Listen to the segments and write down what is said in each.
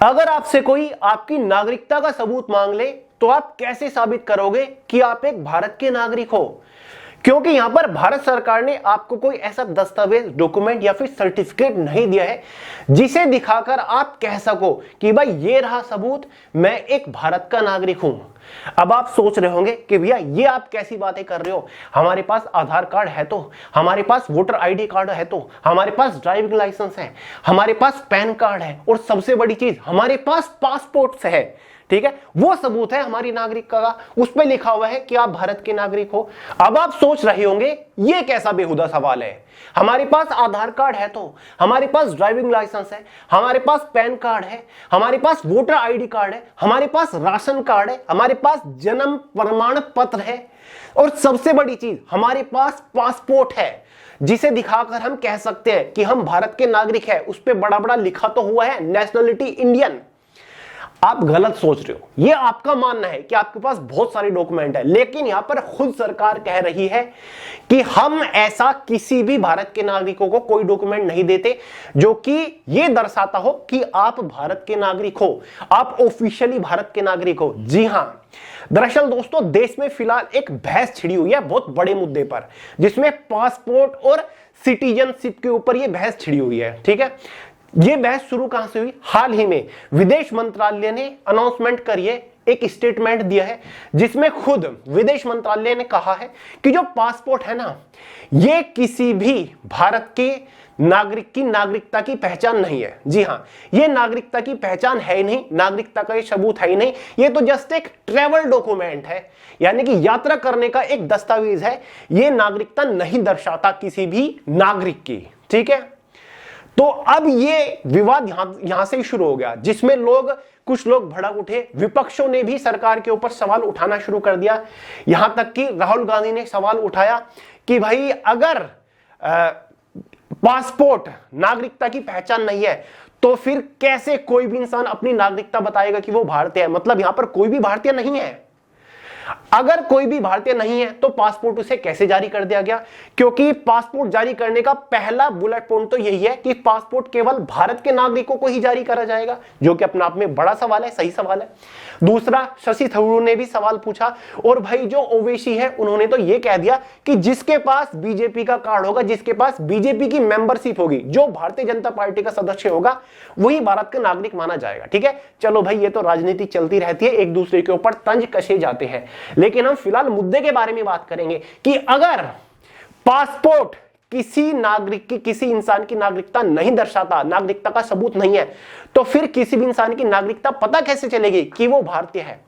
अगर आपसे कोई आपकी नागरिकता का सबूत मांग ले तो आप कैसे साबित करोगे कि आप एक भारत के नागरिक हो? क्योंकि यहां पर भारत सरकार ने आपको कोई ऐसा दस्तावेज, डॉक्यूमेंट या फिर सर्टिफिकेट नहीं दिया है जिसे दिखाकर आप कह सको कि भाई ये रहा सबूत, मैं एक भारत का नागरिक हूं। अब आप सोच रहे होंगे कि भैया ये आप कैसी बातें कर रहे हो, हमारे पास आधार कार्ड है तो, हमारे पास वोटर आईडी कार्ड है तो, हमारे पास ड्राइविंग लाइसेंस है, हमारे पास पैन कार्ड है और सबसे बड़ी चीज हमारे पास पासपोर्ट है। ठीक है, वो सबूत है हमारी नागरिकता का, उस पर लिखा हुआ है कि आप भारत के नागरिक हो। अब आप सोच रहे होंगे ये कैसा बेहुदा सवाल है, हमारे पास आधार कार्ड है तो, हमारे पास ड्राइविंग लाइसेंस है, हमारे पास पैन कार्ड है, हमारे पास वोटर आईडी कार्ड है, हमारे पास राशन कार्ड है, हमारे पास जन्म प्रमाण पत्र है और सबसे बड़ी चीज हमारे पास पासपोर्ट है जिसे दिखाकर हम कह सकते हैं कि हम भारत के नागरिक हैं। उस पर बड़ा बड़ा लिखा तो हुआ है नेशनलिटी इंडियन। आप गलत सोच रहे हो, ये आपका मानना है कि आपके पास बहुत सारे डॉक्यूमेंट है, लेकिन यहां पर खुद सरकार कह रही है कि हम ऐसा किसी भी भारत के नागरिकों को कोई डॉक्यूमेंट नहीं देते जो कि ये दर्शाता हो कि आप भारत के नागरिक हो, आप ऑफिशियली भारत के नागरिक हो। जी हां, दरअसल दोस्तों देश में फिलहाल एक बहस छिड़ी हुई है बहुत बड़े मुद्दे पर, जिसमें पासपोर्ट और सिटीजनशिप के ऊपर यह बहस छिड़ी हुई है। ठीक है, ये बहस शुरू कहां से हुई? हाल ही में विदेश मंत्रालय ने अनाउंसमेंट करिए एक स्टेटमेंट दिया है जिसमें खुद विदेश मंत्रालय ने कहा है कि जो पासपोर्ट है ना, ये किसी भी भारत के नागरिक की नागरिकता की पहचान नहीं है। जी हां, ये नागरिकता की पहचान है ही नहीं, नागरिकता का ये सबूत है ही नहीं, ये तो जस्ट एक ट्रैवल डॉक्यूमेंट है, यानी कि यात्रा करने का एक दस्तावेज है। ये नागरिकता नहीं दर्शाता किसी भी नागरिक की। ठीक है, तो अब ये विवाद यहां से ही शुरू हो गया, जिसमें कुछ लोग भड़क उठे, विपक्षों ने भी सरकार के ऊपर सवाल उठाना शुरू कर दिया। यहां तक कि राहुल गांधी ने सवाल उठाया कि भाई अगर पासपोर्ट नागरिकता की पहचान नहीं है तो फिर कैसे कोई भी इंसान अपनी नागरिकता बताएगा कि वो भारतीय है? मतलब यहां पर कोई भी भारतीय नहीं है। अगर कोई भी भारतीय नहीं है तो पासपोर्ट उसे कैसे जारी कर दिया गया? क्योंकि पासपोर्ट जारी करने का पहला बुलेट पॉइंट तो यही है कि पासपोर्ट केवल भारत के नागरिकों को ही जारी करा जाएगा, जो कि अपने आप में बड़ा सवाल है, सही सवाल है। दूसरा, शशि थरूर ने भी सवाल पूछा और भाई जो ओवैसी है उन्होंने तो यह कह दिया कि जिसके पास बीजेपी का कार्ड होगा, जिसके पास बीजेपी की मेंबरशिप होगी, जो भारतीय जनता पार्टी का सदस्य होगा, वही भारत का नागरिक माना जाएगा। ठीक है, चलो भाई ये तो राजनीति चलती रहती है, एक दूसरे के ऊपर तंज कसे जाते हैं, लेकिन हम फिलहाल मुद्दे के बारे में बात करेंगे कि अगर पासपोर्ट किसी नागरिक की, किसी इंसान की नागरिकता नहीं दर्शाता, नागरिकता का सबूत नहीं है, तो फिर किसी भी इंसान की नागरिकता पता कैसे चलेगी कि वो भारतीय है?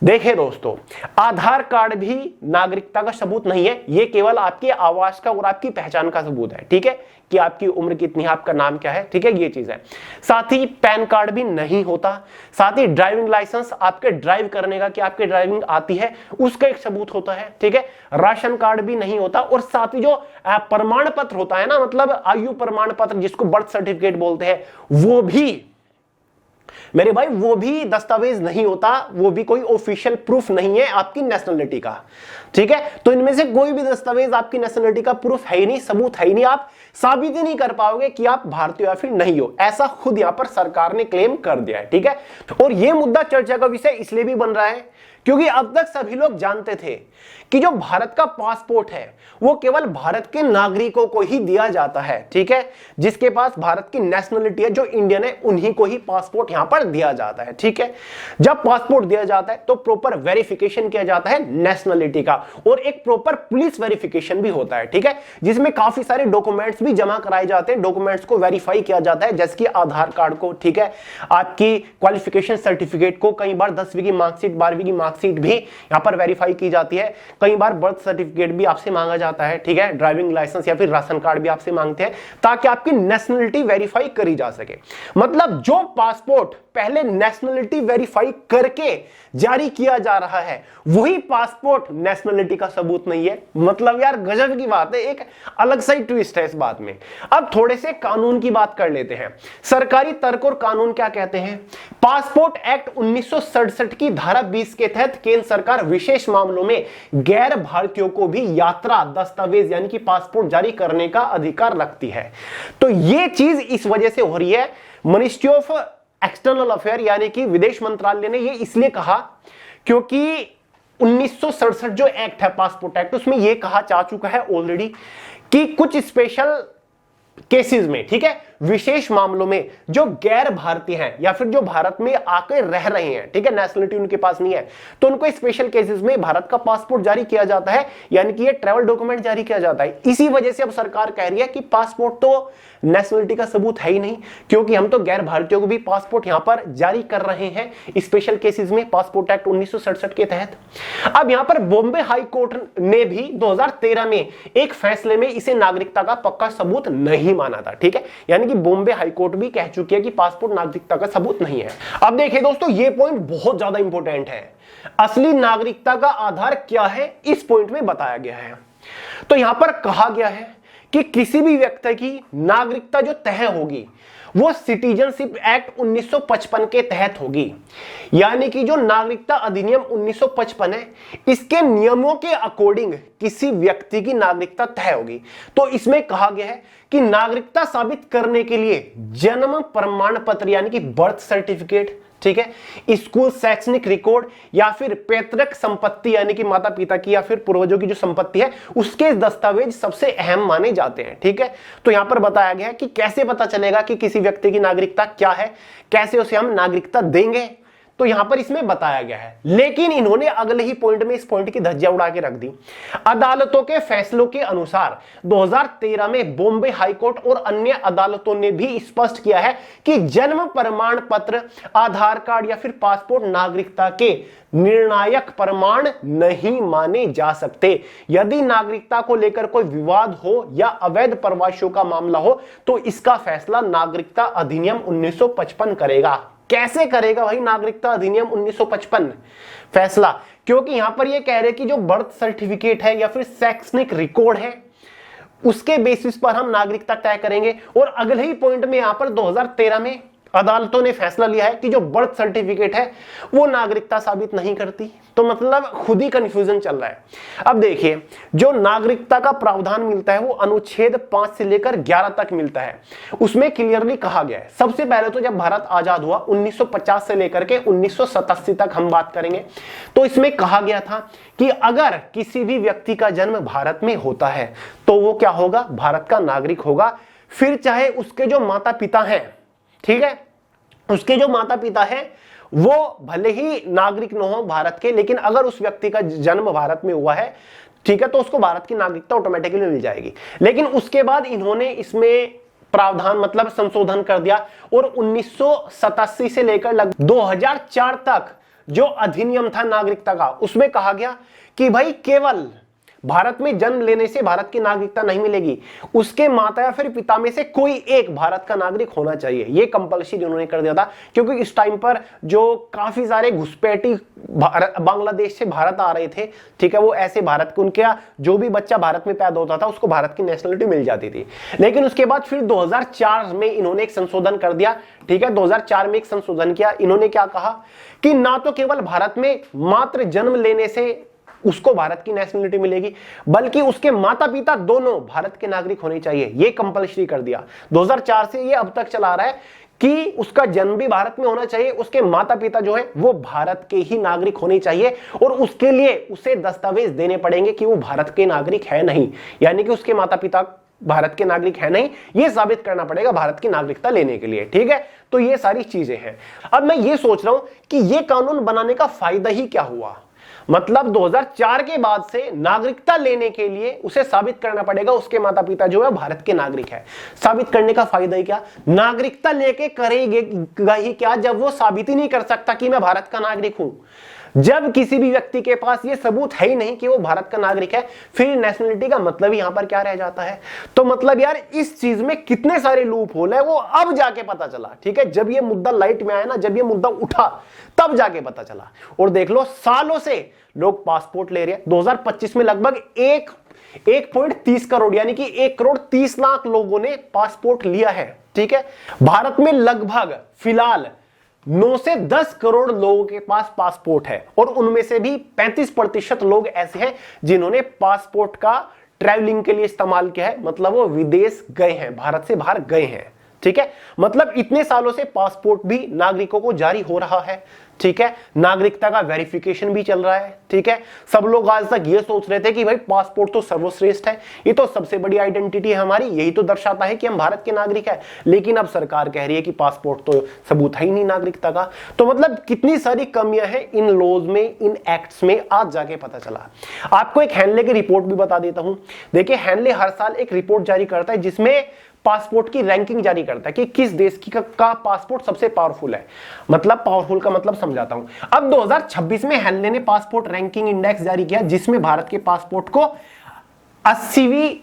देखिए दोस्तों, आधार कार्ड भी नागरिकता का सबूत नहीं है, ये केवल आपके आवास का और आपकी पहचान का सबूत है। ठीक है, कि आपकी उम्र कितनी है, आपका नाम क्या है। ठीक है, ये चीज है। साथ ही पैन कार्ड भी नहीं होता, साथ ही ड्राइविंग लाइसेंस आपके ड्राइव करने का, कि आपके ड्राइविंग आती है, उसका एक सबूत होता है। ठीक है, राशन कार्ड भी नहीं होता और साथ ही जो प्रमाण पत्र होता है ना, मतलब आयु प्रमाण पत्र जिसको बर्थ सर्टिफिकेट बोलते हैं, वो भी मेरे भाई वो भी दस्तावेज नहीं होता, वो भी कोई ऑफिशियल प्रूफ नहीं है आपकी नेशनलिटी का। ठीक है, तो इनमें से कोई भी दस्तावेज आपकी नेशनलिटी का प्रूफ है ही नहीं, सबूत है ही नहीं, आप साबित ही नहीं कर पाओगे कि आप भारतीय या फिर नहीं हो, ऐसा खुद यहां पर सरकार ने क्लेम कर दिया है। ठीक है, और यह मुद्दा चर्चा का विषय इसलिए भी बन रहा है क्योंकि अब तक सभी लोग जानते थे कि जो भारत का पासपोर्ट है वो केवल भारत के नागरिकों को ही दिया जाता है। ठीक है, जिसके पास भारत की नेशनलिटी है, जो इंडियन है, उन्हीं को ही पासपोर्ट यहां पर दिया जाता है। ठीक है, जब पासपोर्ट दिया जाता है तो प्रॉपर वेरिफिकेशन किया जाता है नेशनलिटी का और एक प्रॉपर पुलिस वेरिफिकेशन भी होता है। ठीक है, जिसमें काफी सारे डॉक्यूमेंट्स भी जमा कराए जाते हैं, डॉक्यूमेंट्स को वेरीफाई किया जाता है, जैसे कि आधार कार्ड को, ठीक है, आपकी क्वालिफिकेशन सर्टिफिकेट को, कई बार 10वीं की मार्कशीट, 12वीं की मार्कशीट भी यहां पर वेरीफाई की जाती है, कई बार बर्थ सर्टिफिकेट भी आपसे मांगा जाता है। ठीक है, ड्राइविंग लाइसेंस या फिर राशन कार्ड भी आपसे मांगते हैं ताकि आपकी नेशनलिटी वेरीफाई करी जा सके। मतलब जो पासपोर्ट पहले नेशनलिटी वेरीफाई करके जारी किया जा रहा है वही पासपोर्ट नेशनलिटी का सबूत नहीं है। मतलब यार गजब की बात है, एक अलग सा ही ट्विस्ट है इस बात में। अब थोड़े से कानून की बात कर लेते हैं। सरकारी तर्क और कानून क्या कहते हैं? पासपोर्ट एक्ट 1967 की धारा 20 के तहत केंद्र सरकार विशेष मामलों में गैर भारतीयों को भी यात्रा दस्तावेज यानी कि पासपोर्ट जारी करने का अधिकार रखती है। तो यह चीज इस वजह से हो रही है, मिनिस्ट्री ऑफ एक्सटर्नल अफेयर यानी कि विदेश मंत्रालय ने ये इसलिए कहा क्योंकि 1967 जो एक्ट है पासपोर्ट एक्ट, उसमें यह कहा जा चुका है ऑलरेडी कि कुछ स्पेशल केसेस में, ठीक है, विशेष मामलों में जो गैर भारतीय हैं या फिर जो भारत में आकर रह रहे हैं, ठीक है, नेशनलिटी उनके पास नहीं है, तो उनको स्पेशल केसेस में भारत का पासपोर्ट जारी किया जाता है, यानी कि ये ट्रैवल डॉक्यूमेंट जारी किया जाता है। इसी वजह से अब सरकार कह रही है कि पासपोर्ट तो नेशनलिटी का सबूत है ही नहीं, क्योंकि हम तो गैर भारतीयों को भी पासपोर्ट यहां पर जारी कर रहे हैं स्पेशल केसेस में, पासपोर्ट एक्ट 1967 के तहत। अब यहां पर बॉम्बे हाई कोर्ट ने भी 2013 में एक फैसले में इसे नागरिकता का पक्का सबूत नहीं माना था, ठीक है, यानी कि बॉम्बे हाई कोर्ट भी कह चुकी है कि पासपोर्ट नागरिकता का सबूत नहीं है। अब देखिए दोस्तों, ये पॉइंट बहुत ज्यादा इंपॉर्टेंट है। असली नागरिकता का आधार क्या है इस पॉइंट में बताया गया है। तो यहां पर कहा गया है कि किसी भी व्यक्ति की नागरिकता जो तय होगी वो सिटीजनशिप एक्ट 1955 के तहत होगी, यानी कि जो नागरिकता अधिनियम 1955 है इसके नियमों के अकॉर्डिंग किसी व्यक्ति की नागरिकता तय होगी। तो इसमें कहा गया है कि नागरिकता साबित करने के लिए जन्म प्रमाण पत्र यानी कि बर्थ सर्टिफिकेट, ठीक है, स्कूल शैक्षणिक रिकॉर्ड या फिर पैतृक संपत्ति यानी कि माता पिता की या फिर पूर्वजों की जो संपत्ति है उसके दस्तावेज सबसे अहम माने जाते हैं, ठीक है। तो यहां पर बताया गया है कि कैसे पता चलेगा कि किसी व्यक्ति की नागरिकता क्या है, कैसे उसे हम नागरिकता देंगे, तो यहां पर इसमें बताया गया है। लेकिन इन्होंने अगले ही पॉइंट में इस पॉइंट की धज्जियां उड़ा के रख दी। अदालतों के फैसलों के अनुसार 2013 में बॉम्बे हाई कोर्ट और अन्य अदालतों ने भी स्पष्ट किया है कि जन्म प्रमाण पत्र, आधार कार्ड या फिर पासपोर्ट नागरिकता के निर्णायक प्रमाण नहीं माने जा सकते। यदि नागरिकता को लेकर कोई विवाद हो या अवैध प्रवासियों का मामला हो तो इसका फैसला नागरिकता अधिनियम 1955 करेगा। कैसे करेगा भाई नागरिकता अधिनियम 1955 फैसला? क्योंकि यहां पर यह कह रहे कि जो बर्थ सर्टिफिकेट है या फिर शैक्षणिक रिकॉर्ड है उसके बेसिस पर हम नागरिकता तय करेंगे। और अगले ही पॉइंट में यहां पर 2013 में अदालतों ने फैसला लिया है कि जो बर्थ सर्टिफिकेट है वो नागरिकता साबित नहीं करती। तो मतलब खुद ही कंफ्यूजन चल रहा है। अब देखिए, जो नागरिकता का प्रावधान मिलता है वो अनुच्छेद 5 से लेकर 11 तक मिलता है। उसमें क्लियरली कहा गया है, सबसे पहले तो जब भारत आजाद हुआ 1950 से लेकर के 1987 तक हम बात करेंगे, तो इसमें कहा गया था कि अगर किसी भी व्यक्ति का जन्म भारत में होता है तो वो क्या होगा, भारत का नागरिक होगा। फिर चाहे उसके जो माता पिता हैं, ठीक है, उसके जो माता पिता हैं वो भले ही नागरिक न हो भारत के, लेकिन अगर उस व्यक्ति का जन्म भारत में हुआ है, ठीक है, तो उसको भारत की नागरिकता ऑटोमेटिकली मिल जाएगी। लेकिन उसके बाद इन्होंने इसमें प्रावधान मतलब संशोधन कर दिया और 1987 से लेकर लगभग 2004 तक जो अधिनियम था नागरिकता का उसमें कहा गया कि भाई केवल भारत में जन्म लेने से भारत की नागरिकता नहीं मिलेगी, उसके माता या फिर पिता में से कोई एक भारत का नागरिक होना चाहिए। यह कंपल्सरी उन्होंने कर दिया था, क्योंकि इस टाइम पर जो काफी सारे घुसपैठी बांग्लादेश से भारत आ रहे थे, ठीक है, वो ऐसे भारत के उनके जो भी बच्चा भारत में पैदा होता था उसको भारत की नेशनलिटी मिल जाती थी। लेकिन उसके बाद फिर 2004 में इन्होंने एक संशोधन कर दिया, ठीक है, 2004 में एक संशोधन किया। इन्होंने क्या कहा कि ना तो केवल भारत में मात्र जन्म लेने से उसको भारत की नेशनलिटी मिलेगी, बल्कि उसके माता पिता दोनों भारत के नागरिक होने चाहिए। यह कंपल्सरी कर दिया 2004 से, ये अब तक चला रहा है कि उसका जन्म भी भारत में होना चाहिए, उसके माता पिता जो है वो भारत के ही नागरिक होने चाहिए और उसके लिए उसे दस्तावेज देने पड़ेंगे कि वो भारत के नागरिक है नहीं, यानी कि उसके माता पिता भारत के नागरिक है नहीं, यह साबित करना पड़ेगा भारत की नागरिकता लेने के लिए, ठीक है। तो ये सारी चीजें हैं। अब मैं ये सोच रहा हूं कि ये कानून बनाने का फायदा ही क्या हुआ, मतलब 2004 के बाद से नागरिकता लेने के लिए उसे साबित करना पड़ेगा उसके माता पिता जो है भारत के नागरिक है। साबित करने का फायदा ही क्या, नागरिकता लेके करेगा ही क्या जब वो साबित ही नहीं कर सकता कि मैं भारत का नागरिक हूं। जब किसी भी व्यक्ति के पास ये सबूत है ही नहीं कि वो भारत का नागरिक है, फिर नेशनलिटी का मतलब ही यहां पर क्या रह जाता है। तो मतलब यार इस चीज में कितने सारे लूप होल है वो अब जाके पता चला, ठीक है, जब ये मुद्दा लाइट में आया ना, जब ये मुद्दा उठा तब जाके पता चला। और देख लो सालों से लोग पासपोर्ट ले रहे हैं। 2025 में लगभग 1.30 करोड़ यानी कि 1,30,00,000 लोगों ने पासपोर्ट लिया है, ठीक है। भारत में लगभग फिलहाल 9 से 10 करोड़ लोगों के पास पासपोर्ट है और उनमें से भी 35% लोग ऐसे हैं जिन्होंने पासपोर्ट का ट्रैवलिंग के लिए इस्तेमाल किया है, मतलब वो विदेश गए हैं, भारत से बाहर गए हैं, ठीक है, मतलब इतने सालों से पासपोर्ट भी नागरिकों को जारी हो रहा है, ठीक है, नागरिकता का वेरिफिकेशन भी चल रहा है, ठीक है। सब लोग आज तक ये सोच रहे थे कि भाई पासपोर्ट तो सर्वश्रेष्ठ है, ये तो सबसे बड़ी आइडेंटिटी है हमारी, यही तो दर्शाता है कि हम भारत के नागरिक हैं, लेकिन अब सरकार कह रही है कि पासपोर्ट तो सबूत है ही नहीं नागरिकता का। तो मतलब कितनी सारी कमियां हैं इन लॉज में, इन एक्ट्स में, आज जाके पता चला। आपको एक हैंडले की रिपोर्ट भी बता देता हूं। देखिए, हैंडले हर साल एक रिपोर्ट जारी करता है जिसमें पासपोर्ट की रैंकिंग जारी करता है कि किस देश की का पासपोर्ट सबसे पावरफुल है। मतलब पावरफुल का मतलब समझाता हूं। अब 2026 में हैंडले ने पासपोर्ट रैंकिंग इंडेक्स जारी किया जिसमें भारत के पासपोर्ट को 80वें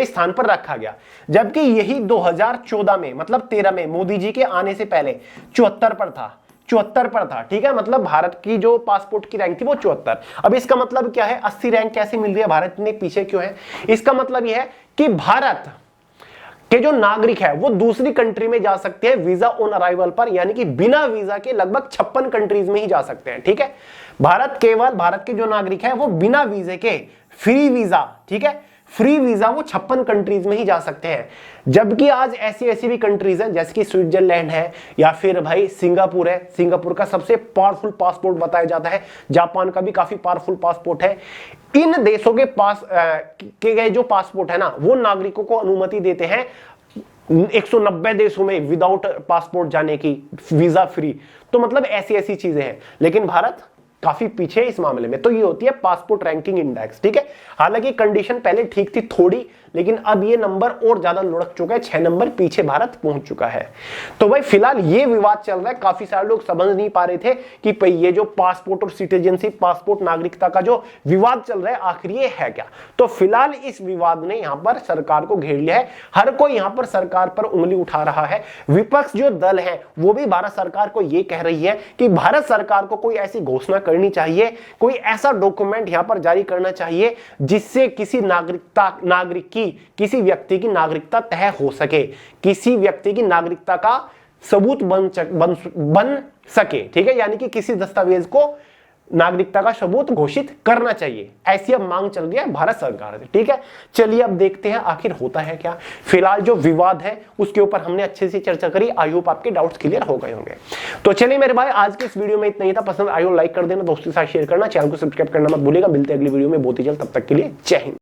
स्थान पर रखा गया, जबकि यही 2014 में मतलब 13 में मोदी जी के आने से पहले 74 पर था, ठीक है। मतलब भारत की जो पासपोर्ट की रैंक थी वो 74। अब इसका मतलब क्या है, 80 रैंक कैसे मिल रही है, भारत ने पीछे क्यों है? इसका मतलब यह है कि भारत के जो नागरिक है वो दूसरी कंट्री में जा सकते हैं वीजा ऑन अराइवल पर, यानी कि बिना वीजा के लगभग 56 कंट्रीज में ही जा सकते हैं, ठीक है। भारत के जो नागरिक है वो बिना वीजे के फ्री वीजा, ठीक है, फ्री वीजा वो 56 कंट्रीज में ही जा सकते हैं। जबकि आज ऐसी भी कंट्रीज हैं जैसे कि स्विट्जरलैंड है या फिर भाई सिंगापुर है, सिंगापुर का सबसे पावरफुल पासपोर्ट बताया जाता है, जापान का भी काफी पावरफुल पासपोर्ट है। इन देशों के पास के गए जो पासपोर्ट है ना वो नागरिकों को अनुमति देते हैं 190 देशों में विदाउट पासपोर्ट जाने की, वीजा फ्री। तो मतलब ऐसी चीजें हैं, लेकिन भारत काफी पीछे है इस मामले में। तो ये होती है पासपोर्ट रैंकिंग इंडेक्स, ठीक है। हालांकि कंडीशन पहले ठीक थी थोड़ी, लेकिन अब ये नंबर और ज्यादा लुढ़क चुका है, 6 नंबर पीछे भारत पहुंच चुका है। तो भाई फिलहाल ये विवाद चल रहा है, काफी सारे लोग समझ नहीं पा रहे थे कि भाई ये जो पासपोर्ट और सिटीजनशिप, पासपोर्ट नागरिकता का जो विवाद चल रहा है आखिर ये है क्या। तो फिलहाल इस विवाद ने यहां पर सरकार को घेर लिया है, हर कोई यहां पर सरकार पर उंगली उठा रहा है। विपक्ष जो दल है वो भी भारत सरकार को ये कह रही है कि भारत सरकार को कोई ऐसी घोषणा करनी चाहिए, कोई ऐसा डॉक्यूमेंट यहां पर जारी करना चाहिए जिससे किसी किसी व्यक्ति की नागरिकता तय हो सके, किसी व्यक्ति की नागरिकता का सबूत बन सके, ठीक है। यानी कि किसी दस्तावेज को नागरिकता का सबूत घोषित करना चाहिए, ऐसी अब मांग चल रही है भारत सरकार से, ठीक है। चलिए अब देखते हैं आखिर होता है क्या। फिलहाल जो विवाद है उसके ऊपर हमने अच्छे से चर्चा करी, आई होप आपके डाउट्स क्लियर हो गए होंगे। तो चलिए मेरे भाई, आज के इस वीडियो में इतना ही था। पसंद आयो लाइक कर देना, दोस्तों के साथ शेयर करना, चैनल को सब्सक्राइब करना मत भूलिएगा। मिलते हैं अगली वीडियो में बहुत ही जल्द, तब तक के लिए जय हिंद।